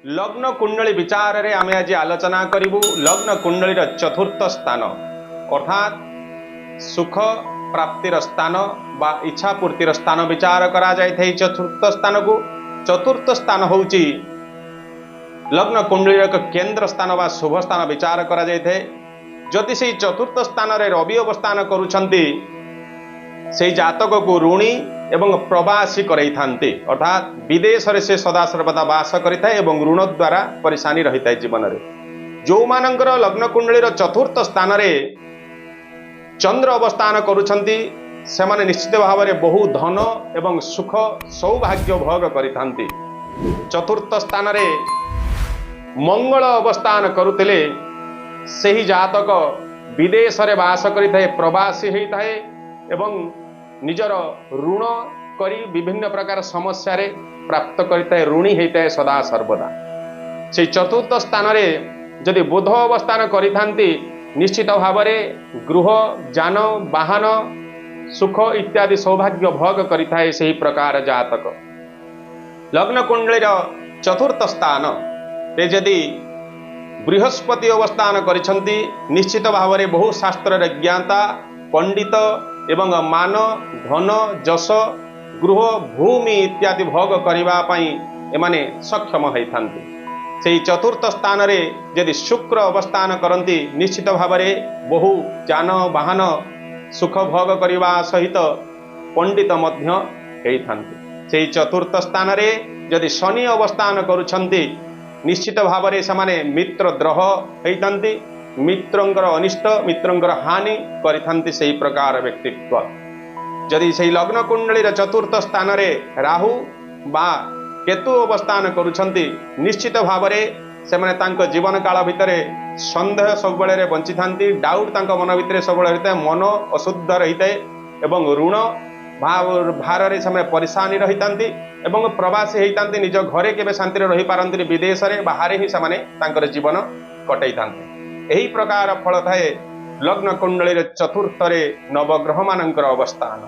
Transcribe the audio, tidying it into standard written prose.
लग्न कुंडली विचार रे आमे आज आलोचना करिबु लग्न कुंडली चतुर्थ स्थान अर्थात सुख प्राप्तिर स्थान बा इच्छा पूर्तिर स्थान विचार करा जाय थे। चतुर्थ स्थान को चतुर्थ स्थान होउची लग्न कुंडली एक केंद्र स्थान बा शुभ स्थान विचार करा जाय थे। जदि से चतुर्थ स्थान रे रवि अवस्थान करूछंती से जातक को ऋणी एवं प्रवासी करई थांती अर्थात विदेश रे से सदा सर्वदा वास करिता एवं ऋण द्वारा परेशानी रहिता जीवन रे। जो मानकर लग्न कुंडली चतुर्थ स्थान रे चंद्र अवस्थान करूछंती से माने निश्चित भाव में बहु धन एवं सुख सौभाग्य भोग करिथांती। चतुर्थ स्थान रे मंगल अवस्थान करुतिले सेही जातक विदेश रे वास करिथाए प्रवासी होइथाए एवं निजर ऋण करी विभिन्न प्रकार समस्या रे प्राप्त करिथाए ऋणी होइथाए सदा सर्वदा। से चतुर्थ स्थान रे जदि बुध अवस्थान करिथांती निश्चित भाव में गृह जान वाहन सुख इत्यादि सौभाग्य भोग करिथाए सही प्रकार जातक। लग्न कुंडली चतुर्थ स्थान रे जदि बृहस्पति अवस्थान करिछंती निश्चित भाव में बहु शास्त्र रे ज्ञाता पंडित एवं मान धन जस गृह भूमि इत्यादि भोग करिबा पई एमाने सक्षम होइथांती। से चतुर्थ स्थान रे यदि शुक्र अवस्थान करती निश्चित भाव में बहु जान वाहन सुख भोग करने सहित पंडित मध्य होइथांती। से चतुर्थ स्थान रे यदि शनि अवस्थान करुछंती निश्चित भाव में समाने मित्र द्रोह होइथांती मित्रंकर अनिष्ट मित्रंकर हानि करिथांती सही प्रकार व्यक्तित्व। यदि से लग्न कुंडली चतुर्थ स्थान रे राहु बा केतु अवस्थान करुछंती निश्चित भाव में से माने जीवन काल भितर संदेह सब बेले बंची थांती डाउट मन भितर सब रहता है मन अशुद्ध रही है एवं ऋण भार रे समय परेशानी रही थांती एवं प्रवासी होइथांती निज घरे केबे शांति रही पारंती विदेश रे बाहर ही से जीवन कटई थांती। यही प्रकार फल थाए लग्न कुंडली चतुर्थ रे नवग्रह मानकर अवस्थान।